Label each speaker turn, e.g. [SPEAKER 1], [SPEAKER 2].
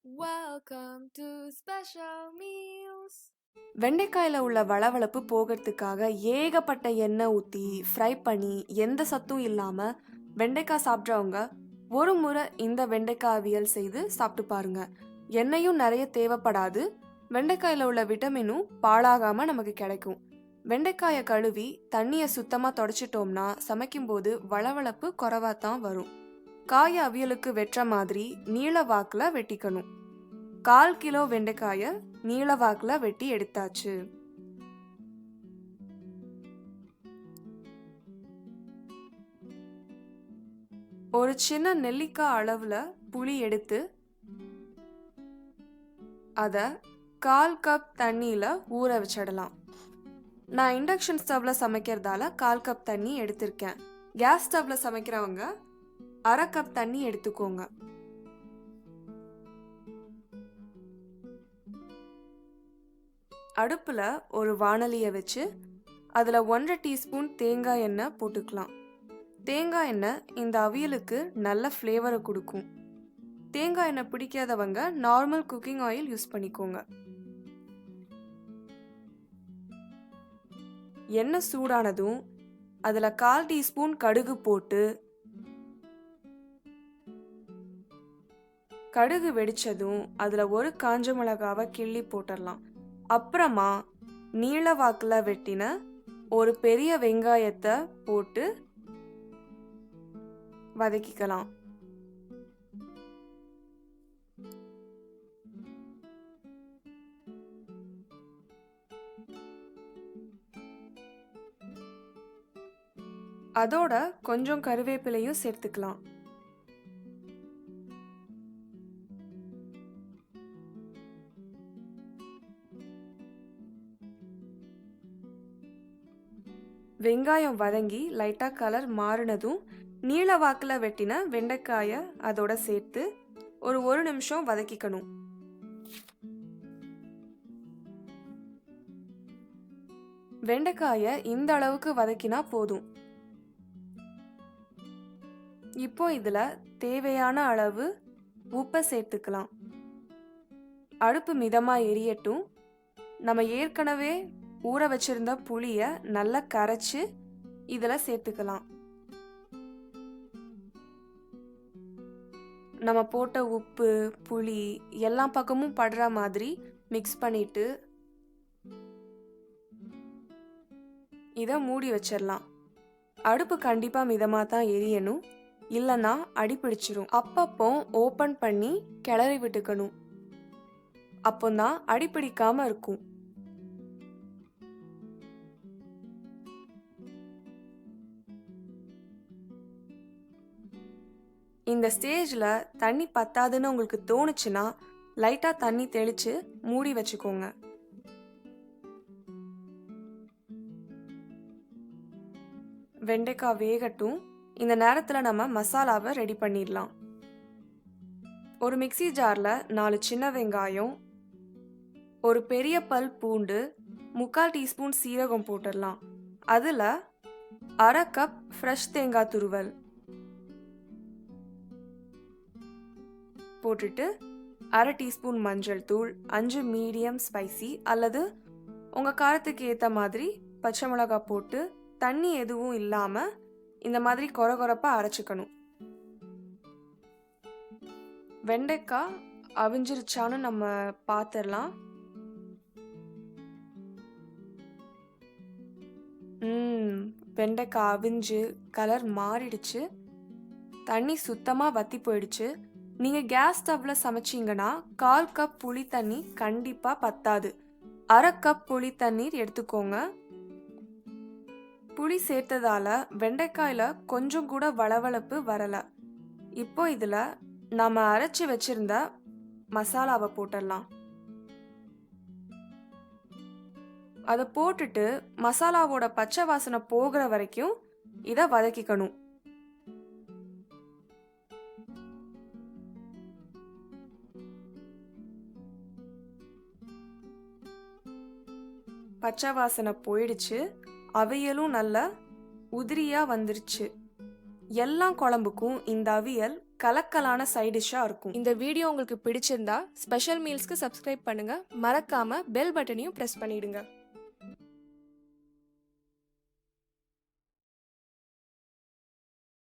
[SPEAKER 1] Welcome to Special Meals.
[SPEAKER 2] வெண்டைக்காயில் உள்ள வளவளப்பு போகிறதுக்காக ஏகப்பட்ட எண்ணெய் ஊற்றி ஃப்ரை பண்ணி எந்த சத்தும் இல்லாமல் வெண்டைக்காய் சாப்பிட்றவங்க ஒரு முறை இந்த வெண்டைக்காய் அவியல் செய்து சாப்பிட்டு பாருங்க. எண்ணெயும் நிறைய தேவைப்படாது, வெண்டைக்காயில் உள்ள விட்டமினும் பாழாகாமல் நமக்கு கிடைக்கும். வெண்டைக்காயை கழுவி தண்ணியை சுத்தமாக தொடச்சிட்டோம்னா சமைக்கும்போது வளவளப்பு குறைவாக தான் வரும். காய அவியலுக்கு வெட்டுற மாதிரி நீள வாக்கில் வெட்டிக்கணும். 1/4 கிலோ வெண்டைக்காயை நீள வாக்கில் வெட்டி எடுத்தாச்சு. ஒரு சின்ன நெல்லிக்காய் அளவில் புளி எடுத்து அதை 1/4 கப் தண்ணியில் ஊற வச்சிடலாம். நான் இண்டக்ஷன் ஸ்டவ்வில் சமைக்கிறதால 1/4 கப் தண்ணி எடுத்திருக்கேன். கேஸ் ஸ்டவ்வில் சமைக்கிறவங்க 1/2 கப் தண்ணி எடுத்துக்கோங்க. அடுப்பில் ஒரு வாணலியை வச்சு அதில் 1/2 டீஸ்பூன் தேங்காய் எண்ணெய் போட்டுக்கலாம். தேங்காய் எண்ணெய் இந்த அவியலுக்கு நல்ல ஃப்ளேவரை கொடுக்கும். தேங்காய் எண்ணெய் பிடிக்காதவங்க நார்மல் குக்கிங் ஆயில் யூஸ் பண்ணிக்கோங்க. எண்ணெய் சூடானதும் அதில் 1/4 டீஸ்பூன் கடுகு போட்டு கடுகு வெடிச்சதும் அதில் ஒரு காஞ்ச மிளகாவை கிள்ளி போட்டுடலாம். அப்புறமா நீள வாக்கில் வெட்டின ஒரு பெரிய வெங்காயத்தை போட்டு வதக்கிக்கலாம். அதோட கொஞ்சம் கருவேப்பிலையும் சேர்த்துக்கலாம். வெங்காயம் வதங்கி லைட்டாக கலர் மாறினதும் நீள வாக்கில் வெட்டின வெண்டைக்காயை அதோட சேர்த்து ஒரு நிமிஷம் வதக்கிக்கணும். வெண்டைக்காயை இந்த அளவுக்கு வதக்கினா போதும். இப்போ இதில் தேவையான அளவு உப்பை சேர்த்துக்கலாம். அடுப்பு மிதமாக எரியட்டும். நம்ம ஏற்கனவே ஊற வச்சிருந்த புளியை நல்லா கரைச்சி இதில் சேர்த்துக்கலாம். நம்ம போட்ட உப்பு புளி எல்லா பக்கமும் படுற மாதிரி மிக்ஸ் பண்ணிட்டு இதை மூடி வச்சிடலாம். அடுப்பு கண்டிப்பாக மிதமாக தான் எரியணும், இல்லைன்னா அடிப்பிடிச்சிரும். அப்பப்போ ஓப்பன் பண்ணி கிளறி விட்டுக்கணும். அப்போதான் அடிப்பிடிக்காம இருக்கும். இந்த ஸ்டேஜில் தண்ணி பத்தாதுன்னு உங்களுக்கு தோணுச்சுன்னா லைட்டாக தண்ணி தெளித்து மூடி வச்சுக்கோங்க. வெண்டைக்காய் வேகட்டும். இந்த நேரத்தில் நம்ம மசாலாவை ரெடி பண்ணிடலாம். ஒரு மிக்ஸி ஜாரில் 4 சின்ன வெங்காயம், ஒரு பெரிய பல் பூண்டு, 3/4 டீஸ்பூன் சீரகம் போட்டுடலாம். அதில் 1/2 கப் ஃப்ரெஷ் தேங்காய் துருவல் போட்டுட்டு 1/2 டீஸ்பூன் மஞ்சள் தூள், 5 மீடியம் ஸ்பைசி அல்லது உங்கள் காரத்துக்கு ஏற்ற மாதிரி பச்சை மிளகாய் போட்டு தண்ணி எதுவும் இல்லாமல் இந்த மாதிரி கொரகொரப்பாக அரைச்சிக்கணும். வெண்டைக்காய் அவிஞ்சிருச்சான்னு நம்ம பார்த்துடலாம். வெண்டைக்காய் அவிஞ்சு கலர் மாறிடுச்சு, தண்ணி சுத்தமாக வற்றி போயிடுச்சு. நீங்கள் கேஸ் ஸ்டவ்வில் சமைச்சிங்கன்னா 1/4 கப் புளி தண்ணி கண்டிப்பாக பத்தாது. 1/2 கப் புளி தண்ணீர் எடுத்துக்கோங்க. புளி சேர்த்ததால வெண்டைக்காயில் கொஞ்சம் கூட வளவளப்பு வரலை. இப்போ இதில் நம்ம அரைச்சி வச்சிருந்த மசாலாவை போட்டுடலாம். அதை போட்டுட்டு மசாலாவோட பச்சை வாசனை போகிற வரைக்கும் இதை வதக்கிக்கணும். பச்சை வாசனை போயிடுச்சு, அவியலும் நல்லா உதிரியாக வந்துருச்சு. எல்லா குழம்புக்கும் இந்த அவியல் கலக்கலான சைட் டிஷ்ஷாக இருக்கும்.
[SPEAKER 1] இந்த வீடியோ உங்களுக்கு பிடிச்சிருந்தா ஸ்பெஷல் மீல்ஸ்க்கு சப்ஸ்கிரைப் பண்ணுங்க. மறக்காம பெல் பட்டனையும் பிரஸ் பண்ணிடுங்க.